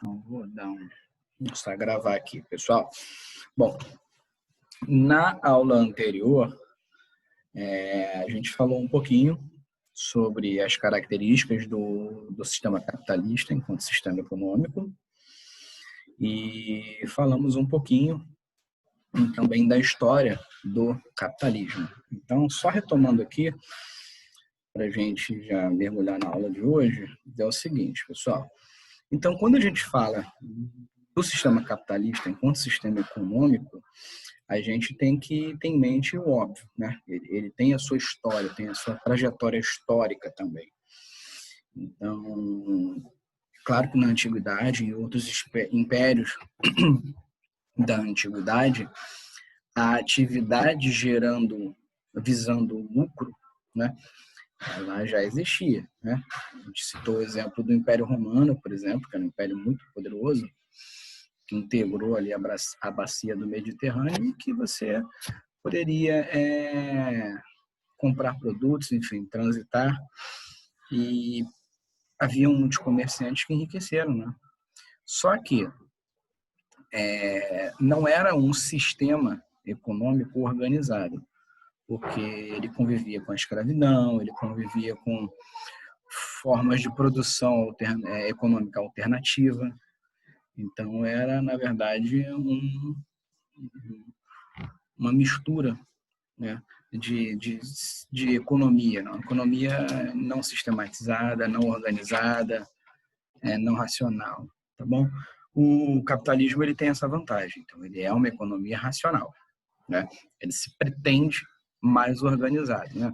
Então, vou começar a gravar aqui, pessoal. Bom, na aula anterior, a gente falou um pouquinho sobre as características do sistema capitalista enquanto sistema econômico e falamos um pouquinho também da história do capitalismo. Então, só retomando aqui, para a gente já mergulhar na aula de hoje, é o seguinte, pessoal. Então, quando a gente fala do sistema capitalista enquanto sistema econômico, a gente tem que ter em mente o óbvio, né? Ele tem a sua história, tem a sua trajetória histórica também. Então, claro que na antiguidade e outros impérios da antiguidade, a atividade visando o lucro, né? Ela já existia, né? A gente citou o exemplo do Império Romano, por exemplo, que era um império muito poderoso, que integrou ali a bacia do Mediterrâneo e que você poderia comprar produtos, enfim, transitar, e havia muitos comerciantes que enriqueceram, né? Só que não era um sistema econômico organizado, porque ele convivia com a escravidão, ele convivia com formas de produção econômica alternativa. Então, era, na verdade, uma mistura, né, de economia, não? Economia não sistematizada, não organizada, não racional, tá bom? O capitalismo ele tem essa vantagem, então ele é uma economia racional, né? Ele se pretende mais organizado, né?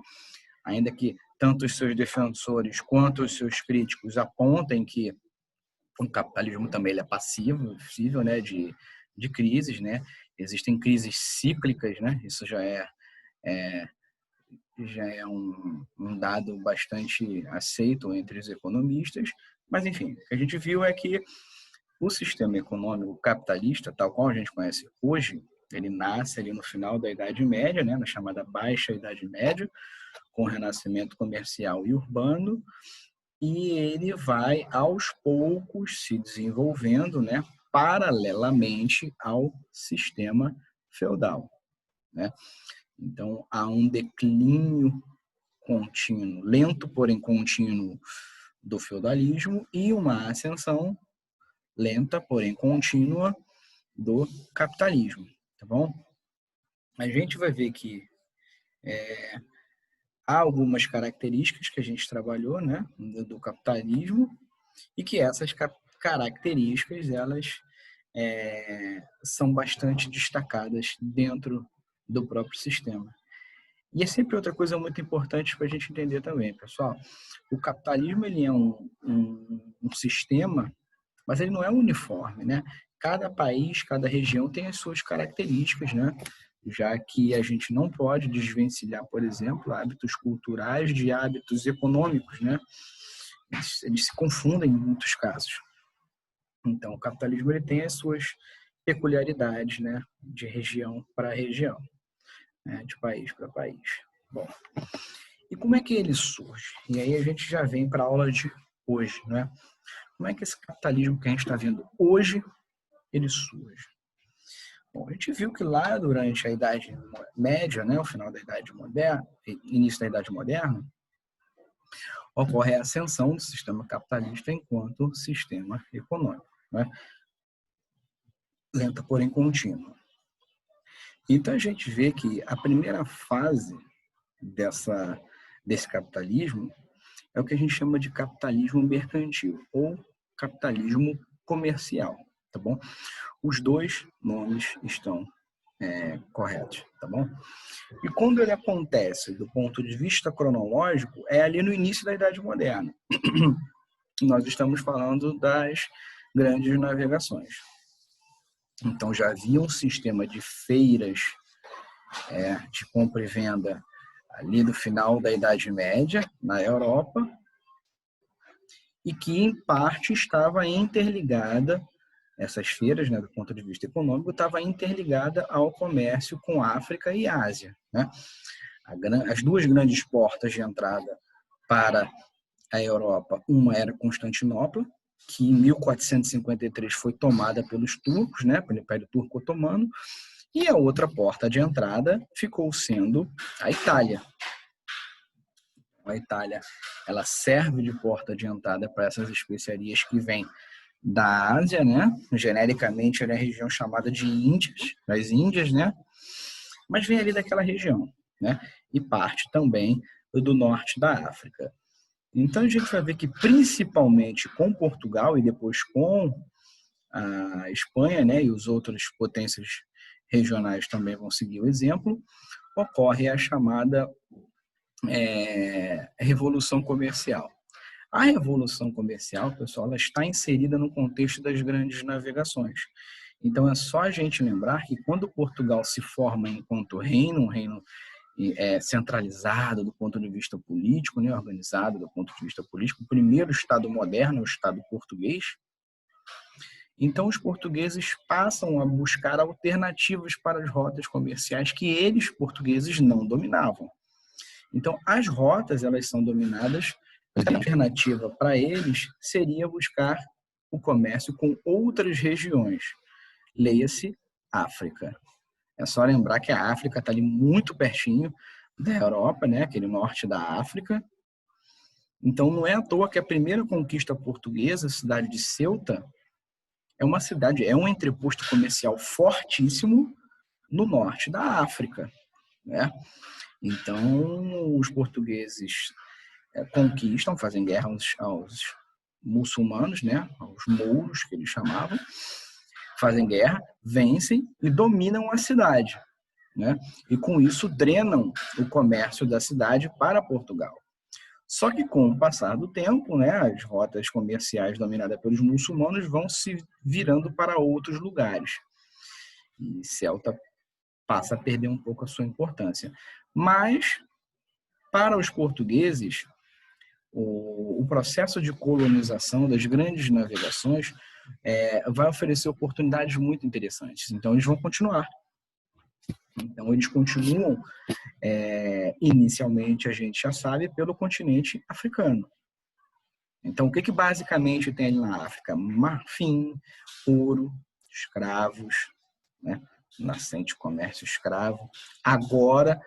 Ainda que tanto os seus defensores quanto os seus críticos apontem que o capitalismo também ele é possível, né, de crises, né? Existem crises cíclicas, né? Isso já é um dado bastante aceito entre os economistas, mas enfim, o que a gente viu é que o sistema econômico capitalista, tal qual a gente conhece hoje, ele nasce ali no final da Idade Média, né, na chamada Baixa Idade Média, com o renascimento comercial e urbano, e ele vai aos poucos se desenvolvendo, né, paralelamente ao sistema feudal, né? Então há um declínio contínuo, lento porém contínuo, do feudalismo e uma ascensão lenta porém contínua do capitalismo, tá bom? A gente vai ver que há algumas características que a gente trabalhou, né, do capitalismo, e que essas características elas são bastante destacadas dentro do próprio sistema. E é sempre outra coisa muito importante para a gente entender também, pessoal. O capitalismo ele é um sistema, mas ele não é uniforme, né? Cada país, cada região tem as suas características, né? Já que a gente não pode desvencilhar, por exemplo, hábitos culturais de hábitos econômicos, né? Eles se confundem em muitos casos. Então, o capitalismo ele tem as suas peculiaridades, né? De região para região, né? De país para país. Bom, e como é que ele surge? E aí a gente já vem para a aula de hoje, né? Como é que esse capitalismo que a gente está vendo hoje, ele surge? Bom, a gente viu que lá durante a Idade Média, né, o final da Idade Moderna, início da Idade Moderna, ocorre a ascensão do sistema capitalista enquanto sistema econômico, né? Lenta, porém contínua. Então a gente vê que a primeira fase desse capitalismo é o que a gente chama de capitalismo mercantil ou capitalismo comercial, tá bom? Os dois nomes estão corretos, tá bom? E quando ele acontece do ponto de vista cronológico, é ali no início da Idade Moderna. Nós estamos falando das grandes navegações. Então já havia um sistema de feiras de compra e venda ali do final da Idade Média, na Europa, e que, em parte, estava interligada, essas feiras, né, do ponto de vista econômico, estava interligada ao comércio com África e Ásia, né? As duas grandes portas de entrada para a Europa, uma era Constantinopla, que em 1453 foi tomada pelos turcos, né, pelo Império Turco Otomano, e a outra porta de entrada ficou sendo a Itália. A Itália, ela serve de porta de entrada para essas especiarias que vêm da Ásia, né? Genericamente, ela é a região chamada de Índias, das Índias, né? Mas vem ali daquela região, né? E parte também do norte da África. Então, a gente vai ver que, principalmente com Portugal e depois com a Espanha, né? E os outros potências regionais também vão seguir o exemplo, ocorre a chamada Revolução Comercial. A Revolução Comercial, pessoal, ela está inserida no contexto das grandes navegações. Então, é só a gente lembrar que quando Portugal se forma enquanto reino, um reino centralizado do ponto de vista político, né, organizado do ponto de vista político, o primeiro Estado moderno, o Estado português, então os portugueses passam a buscar alternativas para as rotas comerciais que eles, portugueses, não dominavam. Então, as rotas, elas são dominadas, a alternativa para eles seria buscar o comércio com outras regiões. Leia-se África. É só lembrar que a África está ali muito pertinho da Europa, né? Aquele norte da África. Então, não é à toa que a primeira conquista portuguesa, a cidade de Ceuta, é uma cidade, é um entreposto comercial fortíssimo no norte da África, né? Então, os portugueses conquistam, fazem guerra aos muçulmanos, né? Aos mouros, que eles chamavam, fazem guerra, vencem e dominam a cidade, né? E com isso drenam o comércio da cidade para Portugal. Só que com o passar do tempo, né, as rotas comerciais dominadas pelos muçulmanos vão se virando para outros lugares. E Ceuta passa a perder um pouco a sua importância. Mas, para os portugueses, o processo de colonização das grandes navegações vai oferecer oportunidades muito interessantes. Então, eles vão continuar. Então, eles continuam, inicialmente, a gente já sabe, pelo continente africano. Então, o que basicamente tem ali na África? Marfim, ouro, escravos, né? Nascente comércio escravo. Agora,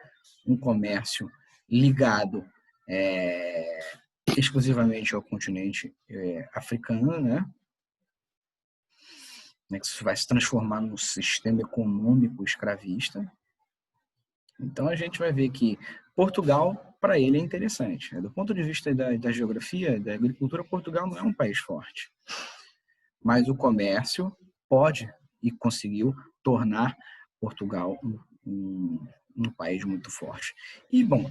um comércio ligado exclusivamente ao continente africano, né? Que isso vai se transformar num sistema econômico escravista. Então, a gente vai ver que Portugal, para ele, é interessante. Do ponto de vista da geografia, da agricultura, Portugal não é um país forte. Mas o comércio pode e conseguiu tornar Portugal um país muito forte. E, bom,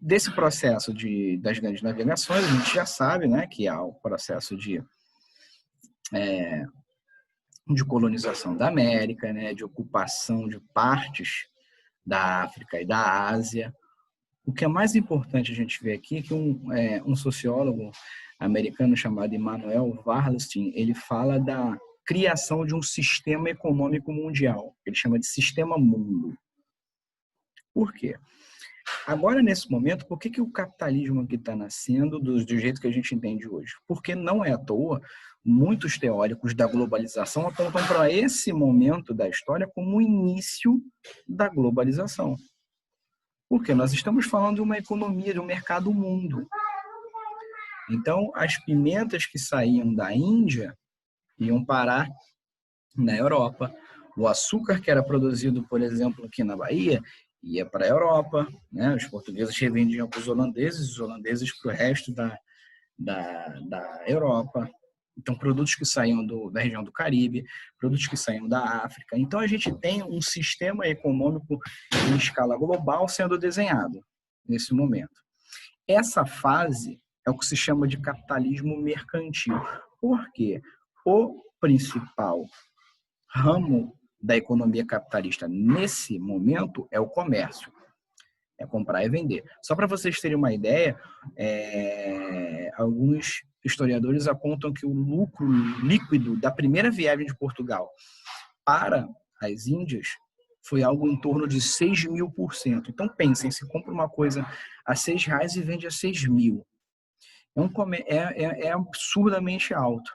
desse processo das grandes navegações, a gente já sabe, né, que há o processo de colonização da América, né, de ocupação de partes da África e da Ásia. O que é mais importante a gente ver aqui é que um sociólogo americano chamado Immanuel Wallerstein, ele fala da criação de um sistema econômico mundial. Ele chama de sistema mundo. Por quê? Agora, nesse momento, por que o capitalismo aqui está nascendo do jeito que a gente entende hoje? Porque não é à toa, muitos teóricos da globalização apontam para esse momento da história como o início da globalização. Porque nós estamos falando de uma economia, de um mercado mundo. Então, as pimentas que saíam da Índia iam parar na Europa. O açúcar que era produzido, por exemplo, aqui na Bahia, ia para a Europa, né? Os portugueses revendiam para os holandeses para o resto da Europa. Então, produtos que saíam da região do Caribe, produtos que saíam da África. Então, a gente tem um sistema econômico em escala global sendo desenhado nesse momento. Essa fase é o que se chama de capitalismo mercantil. Por quê? O principal ramo da economia capitalista nesse momento é o comércio. É comprar e vender. Só para vocês terem uma ideia, alguns historiadores apontam que o lucro líquido da primeira viagem de Portugal para as Índias foi algo em torno de 6.000%. Então, pensem, se compra uma coisa a R$6 e vende a 6.000. é absurdamente alto.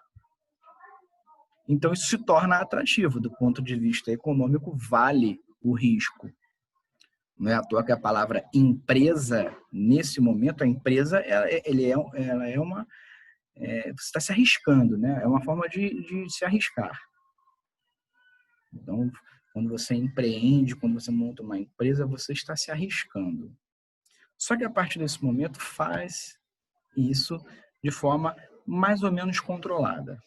Então, isso se torna atrativo. Do ponto de vista econômico, vale o risco. Não é à toa que a palavra empresa, nesse momento, a empresa, ela é uma... você está se arriscando, né? É uma forma de se arriscar. Então, quando você empreende, quando você monta uma empresa, você está se arriscando. Só que a partir desse momento, faz isso de forma mais ou menos controlada,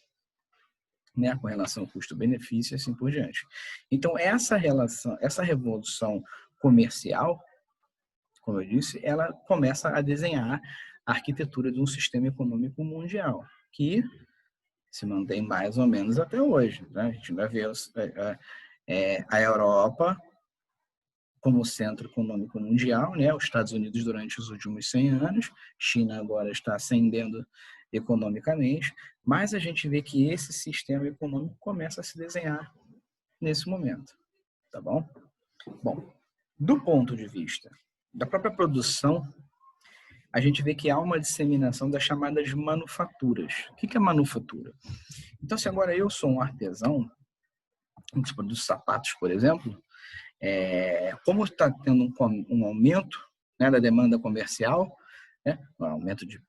né, com relação ao custo-benefício e assim por diante. Então, essa relação, essa revolução comercial, como eu disse, ela começa a desenhar a arquitetura de um sistema econômico mundial, que se mantém mais ou menos até hoje, né? A gente ainda vê a Europa como centro econômico mundial, né? Os Estados Unidos durante os últimos 100 anos, China agora está ascendendo economicamente, mas a gente vê que esse sistema econômico começa a se desenhar nesse momento, tá bom? Bom, do ponto de vista da própria produção, a gente vê que há uma disseminação das chamadas manufaturas. O que é manufatura? Então, se agora eu sou um artesão, que produz sapatos, por exemplo, como está tendo um aumento, né, da demanda comercial, né, um aumento de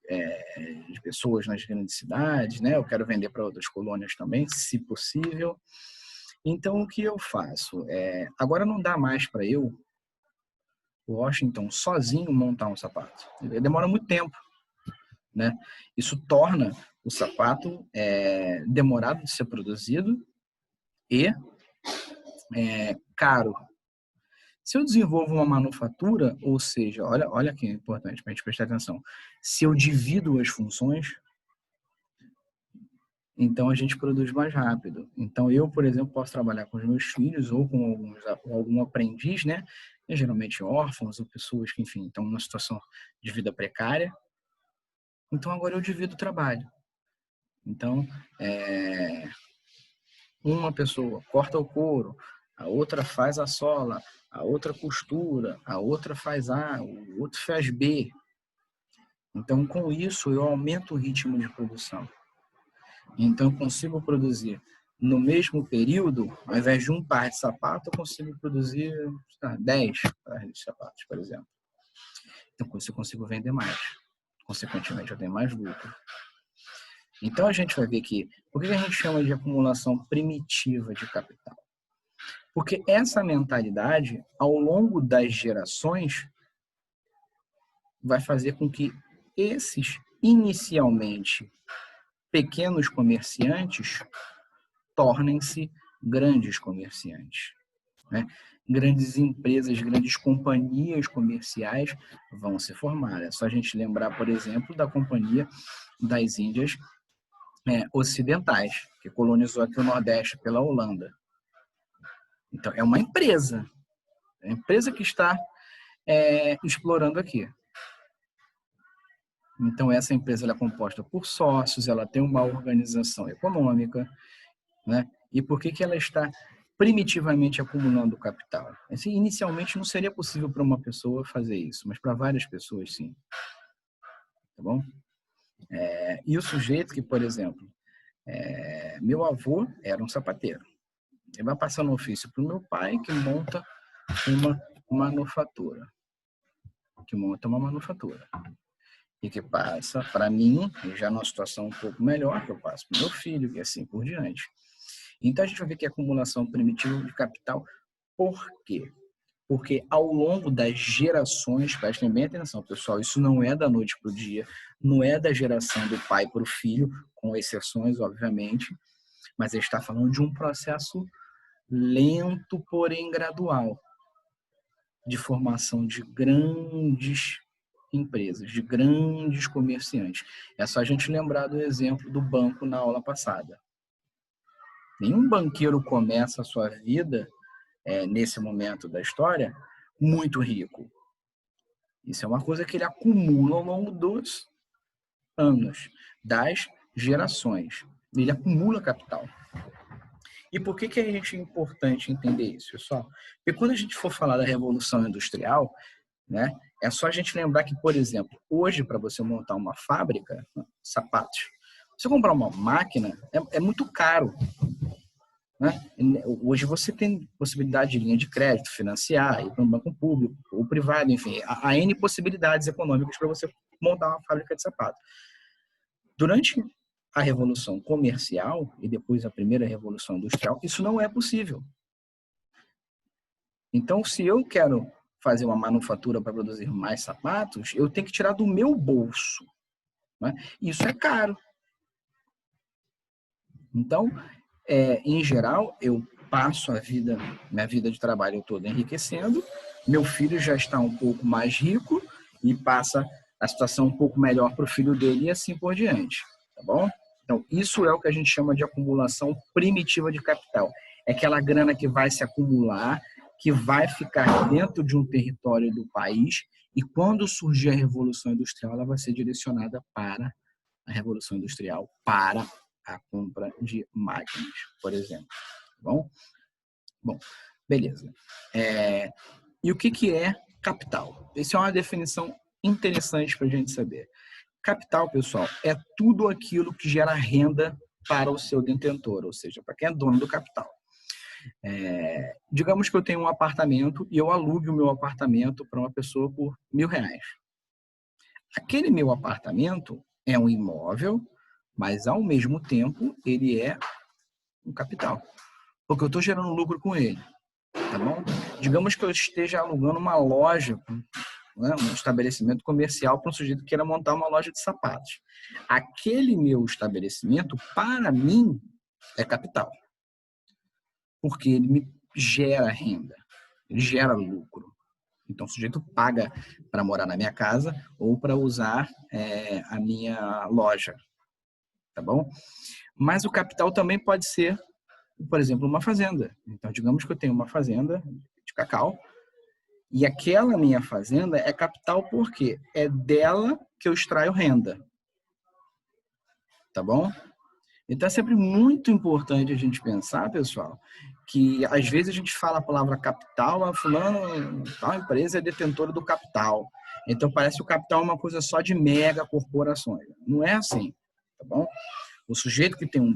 pessoas nas grandes cidades, né, eu quero vender para outras colônias também, se possível. Então, o que eu faço? Agora não dá mais para eu, Washington, sozinho montar um sapato. Demora muito tempo, né? Isso torna o sapato demorado de ser produzido e caro. Se eu desenvolvo uma manufatura, ou seja, olha que é importante para a gente prestar atenção, se eu divido as funções, então a gente produz mais rápido. Então eu, por exemplo, posso trabalhar com os meus filhos ou com algum aprendiz, né? Geralmente órfãos ou pessoas que, enfim, estão numa situação de vida precária. Então agora eu divido o trabalho. Então, uma pessoa corta o couro, a outra faz a sola, a outra costura, a outra faz A, o outro faz B. Então, com isso, eu aumento o ritmo de produção. Então, eu consigo produzir no mesmo período, ao invés de um par de sapato, eu consigo produzir 10 pares de sapatos, por exemplo. Então, com isso, eu consigo vender mais. Consequentemente, eu tenho mais lucro. Então, a gente vai ver que... Por que a gente chama de acumulação primitiva de capital? Porque essa mentalidade, ao longo das gerações, vai fazer com que esses, inicialmente, pequenos comerciantes tornem-se grandes comerciantes, né? Grandes empresas, grandes companhias comerciais vão se formar. É só a gente lembrar, por exemplo, da Companhia das Índias Ocidentais, que colonizou aqui o Nordeste pela Holanda. Então, é uma empresa que está explorando aqui. Então, essa empresa ela é composta por sócios, ela tem uma organização econômica, né? E por que ela está primitivamente acumulando capital? Assim, inicialmente não seria possível para uma pessoa fazer isso, mas para várias pessoas sim. Tá bom? E o sujeito que, por exemplo, meu avô era um sapateiro. Ele vai passando ofício para o meu pai, que monta uma manufatura. E que passa para mim, já numa situação um pouco melhor, que eu passo para o meu filho, e assim por diante. Então, a gente vai ver que a acumulação primitiva de capital, por quê? Porque ao longo das gerações, prestem bem atenção, pessoal, isso não é da noite para o dia, não é da geração do pai para o filho, com exceções, obviamente, mas ele está falando de um processo lento, porém gradual, de formação de grandes empresas, de grandes comerciantes. É só a gente lembrar do exemplo do banco na aula passada. Nenhum banqueiro começa a sua vida, nesse momento da história, muito rico. Isso é uma coisa que ele acumula ao longo dos anos, das gerações. Ele acumula capital. E por que é importante entender isso, pessoal? Porque quando a gente for falar da Revolução Industrial, né, É só a gente lembrar que, por exemplo, hoje, para você montar uma fábrica, sapatos, você comprar uma máquina é muito caro, né? Hoje você tem possibilidade de linha de crédito, financiar, ir para um banco público ou privado, enfim, há N possibilidades econômicas para você montar uma fábrica de sapato. Durante a Revolução Comercial e depois a primeira Revolução Industrial, isso não é possível. Então, se eu quero fazer uma manufatura para produzir mais sapatos, eu tenho que tirar do meu bolso, né? Isso é caro. Então, em geral, eu passo minha vida de trabalho toda enriquecendo, meu filho já está um pouco mais rico e passa a situação um pouco melhor para o filho dele e assim por diante, tá bom? Então, isso é o que a gente chama de acumulação primitiva de capital. É aquela grana que vai se acumular, que vai ficar dentro de um território do país e quando surgir a Revolução Industrial, ela vai ser direcionada para a Revolução Industrial, para a compra de máquinas, por exemplo. Tá bom? Bom, beleza. E o que é capital? Essa é uma definição interessante para a gente saber. Capital, pessoal, é tudo aquilo que gera renda para o seu detentor, ou seja, para quem é dono do capital. Digamos que eu tenho um apartamento e eu alugue o meu apartamento para uma pessoa por R$1.000. Aquele meu apartamento é um imóvel, mas ao mesmo tempo ele é um capital, porque eu estou gerando lucro com ele, tá bom? Digamos que eu esteja alugando uma loja, né, um estabelecimento comercial para um sujeito que queira montar uma loja de sapatos. Aquele meu estabelecimento, para mim, é capital, porque ele me gera renda, ele gera lucro. Então, o sujeito paga para morar na minha casa ou para usar a minha loja, tá bom? Mas o capital também pode ser, por exemplo, uma fazenda. Então, digamos que eu tenho uma fazenda de cacau e aquela minha fazenda é capital porque é dela que eu extraio renda, tá bom? Então, é sempre muito importante a gente pensar, pessoal, que às vezes a gente fala a palavra capital, mas fulano, tal empresa é detentora do capital. Então, parece que o capital é uma coisa só de mega corporações. Não é assim, tá bom? O sujeito que tem um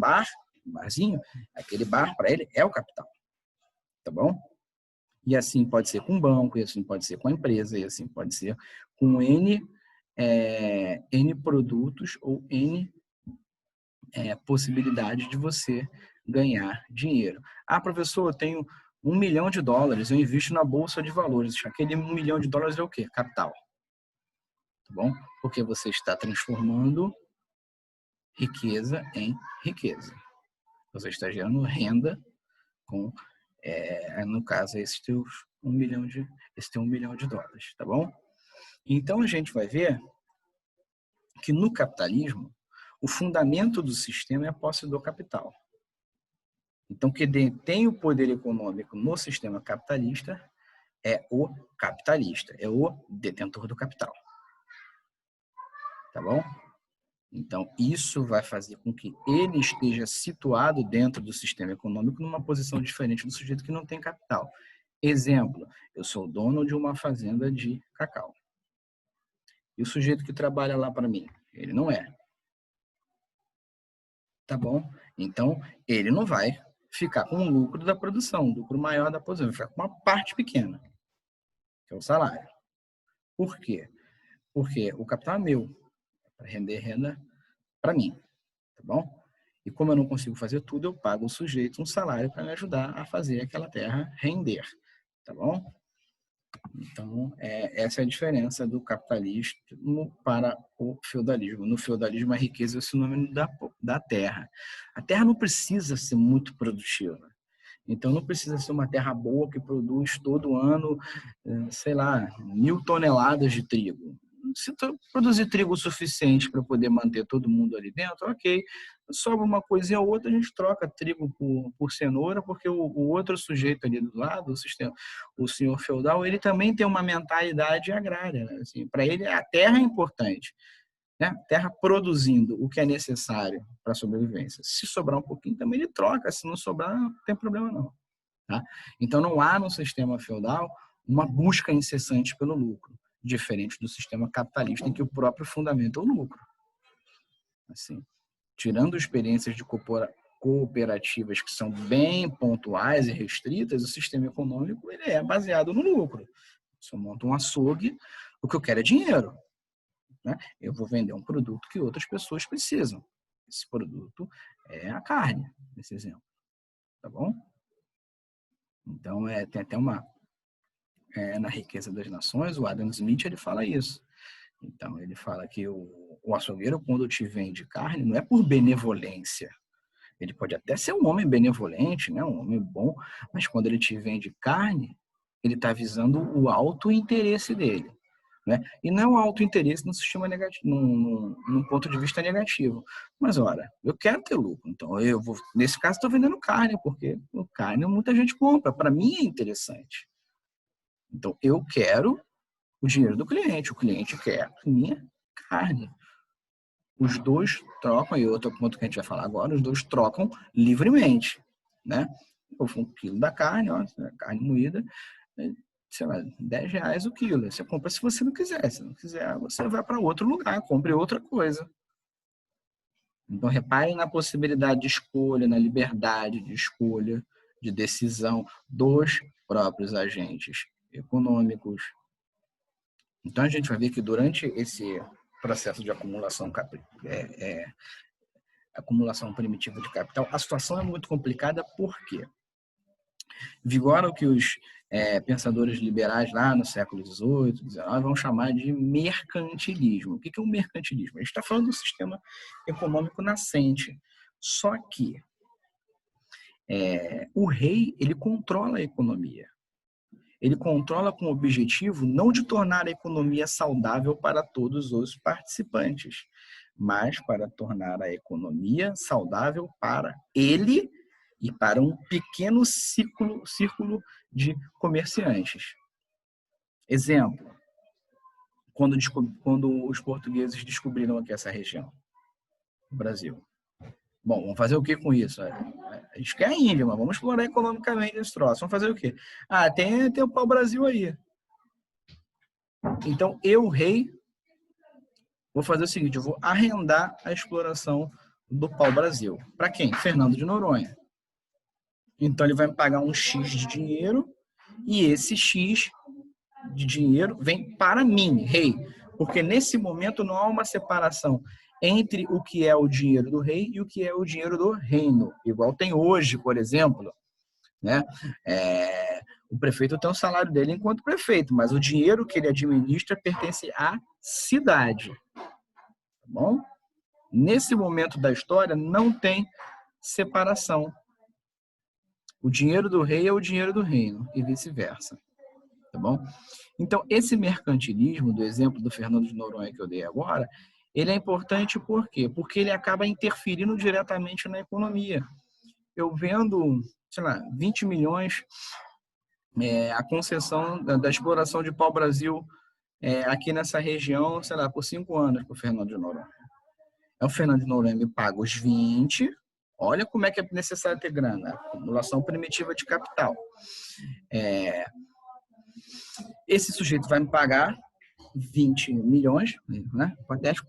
barzinho, aquele bar, para ele, é o capital, tá bom? E assim pode ser com o banco, e assim pode ser com a empresa, e assim pode ser com N produtos ou N possibilidade de você ganhar dinheiro. Ah, professor, eu tenho $1.000.000, eu invisto na bolsa de valores. Aquele $1.000.000 é o quê? Capital. Tá bom? Porque você está transformando riqueza em riqueza. Você está gerando renda com, no caso, esse teu $1.000.000, tá bom? Então a gente vai ver que no capitalismo o fundamento do sistema é a posse do capital. Então, quem detém o poder econômico no sistema capitalista é o capitalista, é o detentor do capital. Tá bom? Então, isso vai fazer com que ele esteja situado dentro do sistema econômico numa posição diferente do sujeito que não tem capital. Exemplo, eu sou dono de uma fazenda de cacau. E o sujeito que trabalha lá para mim? Ele não é. Tá bom? Então, ele não vai ficar com o lucro da produção, o lucro maior da produção, vai ficar com uma parte pequena, que é o salário. Por quê? Porque o capital é meu, para render renda para mim, tá bom? E como eu não consigo fazer tudo, eu pago o sujeito um salário para me ajudar a fazer aquela terra render, tá bom? Então, essa é a diferença do capitalismo para o feudalismo. No feudalismo, a riqueza é o sinônimo da terra. A terra não precisa ser muito produtiva. Então, não precisa ser uma terra boa que produz todo ano, sei lá, 1.000 toneladas de trigo. Se tu produzir trigo suficiente para poder manter todo mundo ali dentro, ok. Sobra uma coisinha ou outra, a gente troca trigo por cenoura, porque o outro sujeito ali do lado, o senhor feudal, ele também tem uma mentalidade agrária. Né? Assim, para ele, a terra é importante. Né? Terra produzindo o que é necessário para a sobrevivência. Se sobrar um pouquinho, também ele troca. Se não sobrar, não tem problema não. Tá? Então, não há no sistema feudal uma busca incessante pelo lucro. diferente do sistema capitalista em que o próprio fundamento é o lucro. Assim, tirando experiências de cooperativas que são bem pontuais e restritas, o sistema econômico ele é baseado no lucro. Se eu monto um açougue, o que eu quero é dinheiro, né? Eu vou vender um produto que outras pessoas precisam. Esse produto é a carne, nesse exemplo. Tá bom? Então, tem até na Riqueza das Nações, o Adam Smith ele fala isso. Então, ele fala que o açougueiro, quando te vende carne, não é por benevolência. Ele pode até ser um homem benevolente, né? Um homem bom, mas quando ele te vende carne, ele está visando o alto interesse dele. Né? E não é um alto interesse no sistema negativo, num ponto de vista negativo. Mas, ora, eu quero ter lucro. Então, nesse caso, estou vendendo carne, porque carne muita gente compra. Para mim é interessante. Então, eu quero o dinheiro do cliente. O cliente quer a minha carne. Os dois trocam, e outro ponto que a gente vai falar agora, os dois trocam livremente, né? Um quilo da carne, ó, carne moída, sei lá, R$10 o quilo. Você compra se você não quiser. Se não quiser, você vai para outro lugar, compre outra coisa. Então, reparem na possibilidade de escolha, na liberdade de escolha, de decisão dos próprios agentes econômicos. Então, a gente vai ver que durante esse processo de acumulação primitiva de capital, a situação é muito complicada porque vigora o que os pensadores liberais lá no século XVIII, XIX vão chamar de mercantilismo. O que é o mercantilismo? A gente está falando do sistema econômico nascente. Só que o rei ele controla a economia. Ele controla com o objetivo não de tornar a economia saudável para todos os participantes, mas para tornar a economia saudável para ele e para um pequeno círculo de comerciantes. Exemplo, quando os portugueses descobriram aqui essa região, o Brasil. Bom, vamos fazer o que com isso? A gente quer a Índia, mas vamos explorar economicamente esse troço. Vamos fazer o quê? Tem o pau-brasil aí. Então, eu, rei, vou fazer o seguinte, eu vou arrendar a exploração do pau-brasil. Para quem? Fernando de Noronha. Então, ele vai me pagar um X de dinheiro e esse X de dinheiro vem para mim, rei. Porque nesse momento não há uma separação entre o que é o dinheiro do rei e o que é o dinheiro do reino. Igual tem hoje, por exemplo, né? O prefeito tem o salário dele enquanto prefeito, mas o dinheiro que ele administra pertence à cidade. Tá bom? Nesse momento da história não tem separação. O dinheiro do rei é o dinheiro do reino e vice-versa. Tá bom? Então, esse mercantilismo, do exemplo do Fernando de Noronha que eu dei agora, ele é importante por quê? Porque ele acaba interferindo diretamente na economia. Eu vendo, sei lá, 20 milhões a concessão da exploração de pau-brasil aqui nessa região, sei lá, por 5 anos para o Fernando de Noronha. O Fernando de Noronha me paga os 20, olha como é que é necessário ter grana, acumulação primitiva de capital. Esse sujeito vai me pagar 20 milhões, né,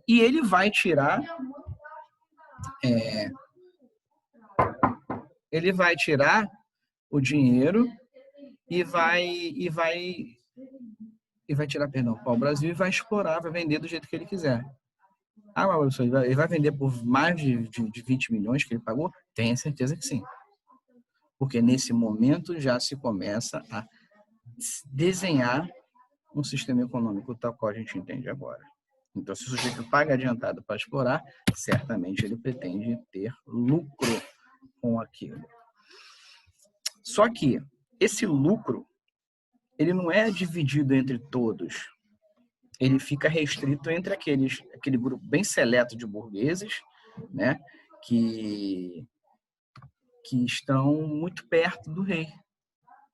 e ele vai tirar o dinheiro e vai tirar, perdão, o pau-brasil e vai explorar, vai vender do jeito que ele quiser. Mas ele vai vender por mais de 20 milhões que ele pagou? Tenho certeza que sim. Porque nesse momento já se começa a desenhar um sistema econômico tal qual a gente entende agora. Então, se o sujeito paga adiantado para explorar, certamente ele pretende ter lucro com aquilo. Só que esse lucro, ele não é dividido entre todos. Ele fica restrito entre aquele grupo bem seleto de burgueses, né, que estão muito perto do rei,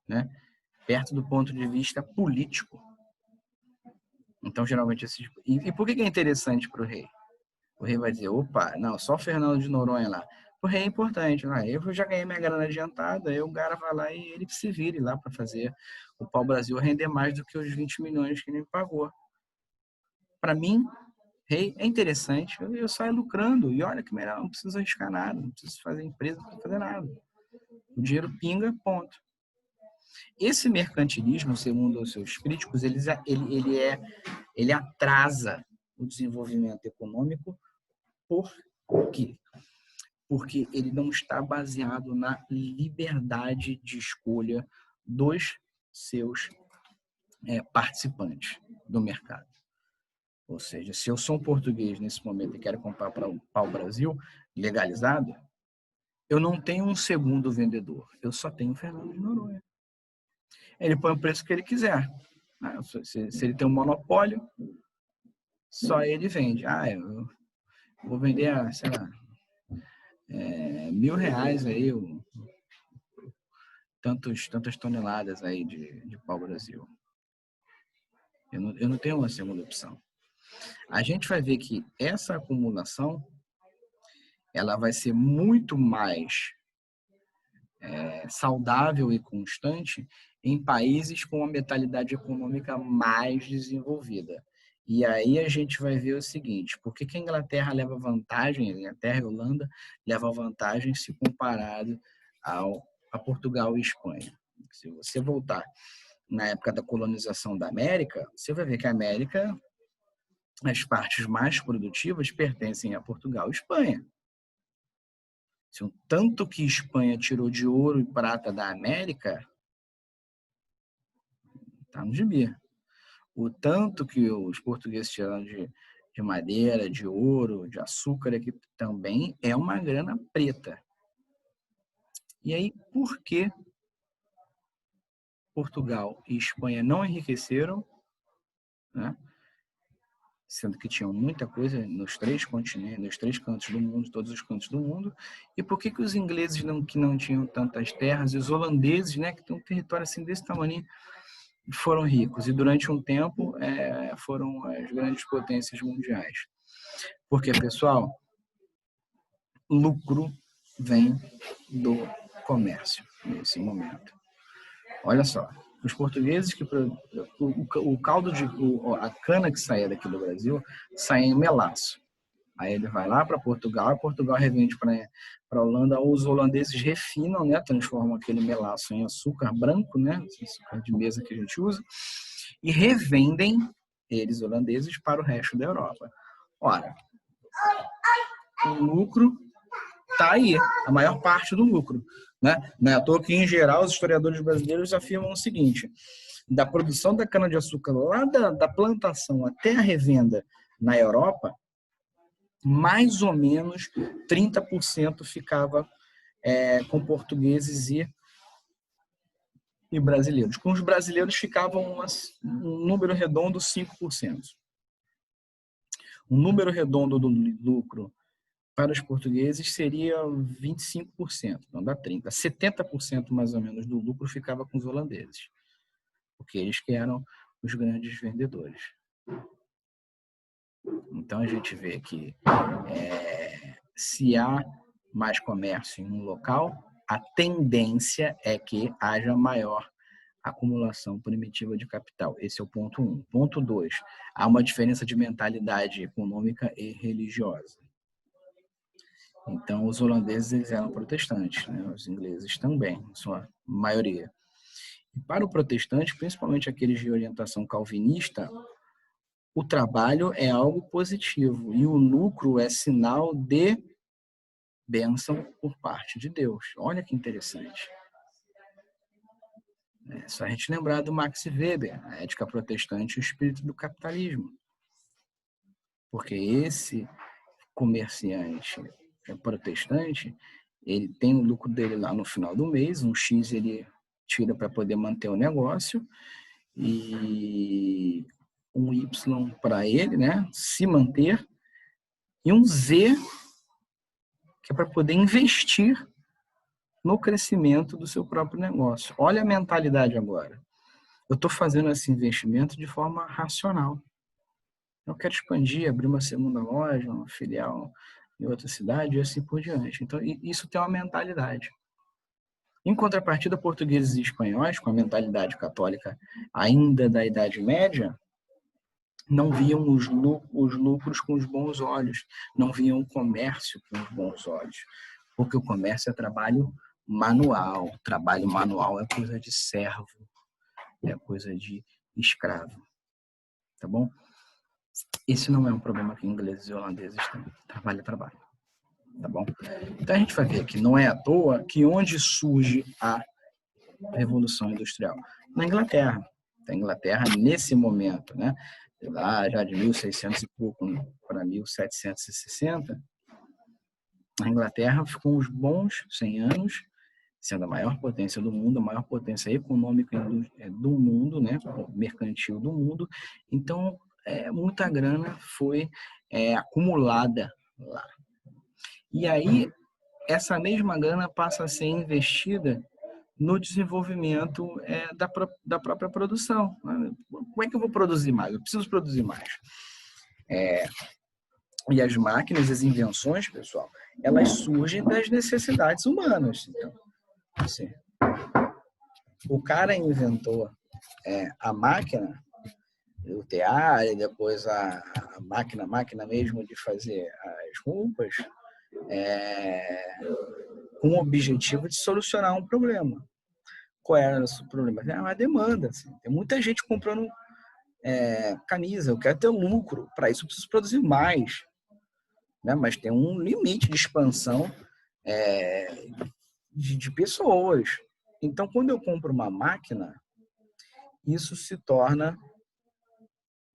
né, perto do ponto de vista político. Então, geralmente, e por que é interessante para o rei? O rei vai dizer, opa, não, só o Fernando de Noronha lá. O rei é importante, eu já ganhei minha grana adiantada, aí o cara vai lá e ele se vire lá para fazer o pau-brasil render mais do que os 20 milhões que ele me pagou. para mim, rei, é interessante, eu saio lucrando, e olha que melhor, não preciso arriscar nada, não preciso fazer empresa, não preciso fazer nada. O dinheiro pinga, ponto. Esse mercantilismo, segundo os seus críticos, ele atrasa o desenvolvimento econômico. Por quê? Porque ele não está baseado na liberdade de escolha dos seus participantes do mercado. Ou seja, se eu sou um português nesse momento e quero comprar para o pau-brasil legalizado, eu não tenho um segundo vendedor, eu só tenho o Fernando de Noronha. Ele põe o preço que ele quiser. Se ele tem um monopólio, só ele vende. Eu vou vender, sei lá, R$1.000 aí, tantas toneladas aí de pau-brasil. Eu não tenho uma segunda opção. A gente vai ver que essa acumulação ela vai ser muito mais saudável e constante em países com uma mentalidade econômica mais desenvolvida. E aí a gente vai ver o seguinte, por que a Inglaterra leva vantagem, a Inglaterra e a Holanda levam vantagem se comparado a Portugal e Espanha. Se você voltar na época da colonização da América, você vai ver que a América, as partes mais produtivas pertencem a Portugal e Espanha. O tanto que Espanha tirou de ouro e prata da América, está no gibi. O tanto que os portugueses tiraram de madeira, de ouro, de açúcar, aqui também é uma grana preta. E aí, por que Portugal e Espanha não enriqueceram, né? Sendo que tinham muita coisa nos 3 continentes, nos 3 cantos do mundo, todos os cantos do mundo, e por que os ingleses que não tinham tantas terras, e os holandeses, né, que tem um território assim desse tamanho, foram ricos, e durante um tempo foram as grandes potências mundiais. Porque, pessoal, lucro vem do comércio nesse momento. Olha só, os portugueses o caldo a cana que saía daqui do Brasil saía em melaço. Aí ele vai lá para Portugal, Portugal revende para a Holanda, os holandeses refinam, né, transformam aquele melaço em açúcar branco, né, açúcar de mesa que a gente usa, e revendem eles holandeses para o resto da Europa. Ora, o lucro está aí, a maior parte do lucro. Né? Não é à toa que, em geral, os historiadores brasileiros afirmam o seguinte: da produção da cana-de-açúcar lá da plantação até a revenda na Europa, mais ou menos 30% ficava com portugueses e brasileiros. Com os brasileiros ficavam um número redondo 5%. O número redondo do lucro para os portugueses seria 25%, não dá 30%. 70% mais ou menos do lucro ficava com os holandeses, porque eles que eram os grandes vendedores. Então a gente vê que se há mais comércio em um local, a tendência é que haja maior acumulação primitiva de capital. Esse é o ponto 1. Ponto 2, há uma diferença de mentalidade econômica e religiosa. Então, os holandeses eles eram protestantes, né? Os ingleses também, em sua maioria. E para o protestante, principalmente aqueles de orientação calvinista, o trabalho é algo positivo e o lucro é sinal de bênção por parte de Deus. Olha que interessante. É só a gente lembrar do Max Weber, a ética protestante e o espírito do capitalismo. Porque esse comerciante protestante, ele tem o lucro dele lá no final do mês, um X ele tira para poder manter o negócio e um Y para ele, né, se manter, e um Z que é para poder investir no crescimento do seu próprio negócio. Olha a mentalidade agora. Eu estou fazendo esse investimento de forma racional. Eu quero expandir, abrir uma segunda loja, uma filial em outra cidade e assim por diante. Então, isso tem uma mentalidade. Em contrapartida, portugueses e espanhóis, com a mentalidade católica ainda da Idade Média, não viam os lucros com os bons olhos, não viam o comércio com os bons olhos, porque o comércio é trabalho manual é coisa de servo, é coisa de escravo, tá bom? Esse não é um problema que ingleses e holandeses têm, trabalho é trabalho, tá bom? Então a gente vai ver que não é à toa que onde surge a Revolução Industrial? Na Inglaterra. A Inglaterra, nesse momento, né? Lá já de 1600 e pouco para 1760, a Inglaterra ficou uns bons 100 anos, sendo a maior potência do mundo, a maior potência econômica do mundo, né? Mercantil do mundo. Então, muita grana foi acumulada lá. E aí, essa mesma grana passa a ser investida no desenvolvimento da própria produção. Como é que eu vou produzir mais? Eu preciso produzir mais. E as máquinas, as invenções, pessoal, elas surgem das necessidades humanas. Então, assim, o cara inventou a máquina, o tear, e depois a máquina mesmo de fazer as roupas, com o objetivo de solucionar um problema. Qual era o problema? É uma demanda. Assim. Tem muita gente comprando camisa, eu quero ter lucro, para isso eu preciso produzir mais. Né? Mas tem um limite de expansão de pessoas. Então, quando eu compro uma máquina, isso se torna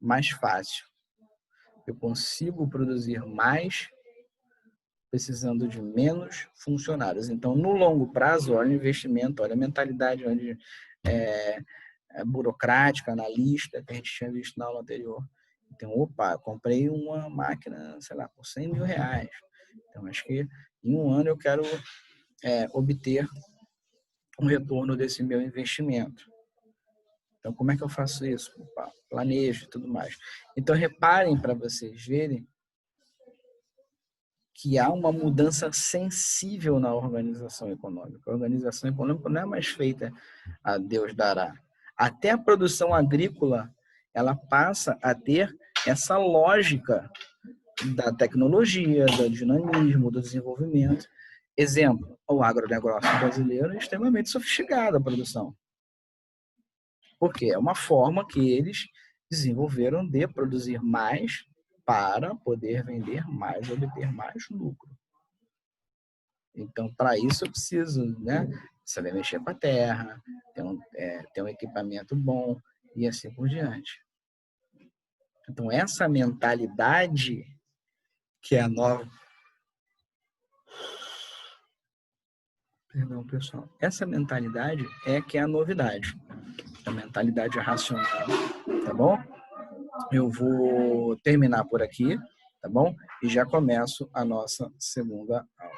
mais fácil. Eu consigo produzir mais precisando de menos funcionários. Então, no longo prazo, olha o investimento, olha a mentalidade onde burocrática, analista, que a gente tinha visto na aula anterior. Então, opa, comprei uma máquina, sei lá, por 100 mil reais. Então, acho que em um ano eu quero obter um retorno desse meu investimento. Então, como é que eu faço isso? Opa, planejo e tudo mais. Então, reparem para vocês verem que há uma mudança sensível na organização econômica. A organização econômica não é mais feita a Deus dará. Até a produção agrícola, ela passa a ter essa lógica da tecnologia, do dinamismo, do desenvolvimento. Exemplo, o agronegócio brasileiro é extremamente sofisticado a produção. Porque é uma forma que eles desenvolveram de produzir mais para poder vender mais, obter mais lucro. Então, para isso eu preciso, né, saber mexer com a terra, ter um equipamento bom e assim por diante. Então, essa mentalidade que é a nova... Perdão, pessoal. Essa mentalidade é que é a novidade. A mentalidade racional, tá bom? Eu vou terminar por aqui, tá bom? E já começo a nossa segunda aula.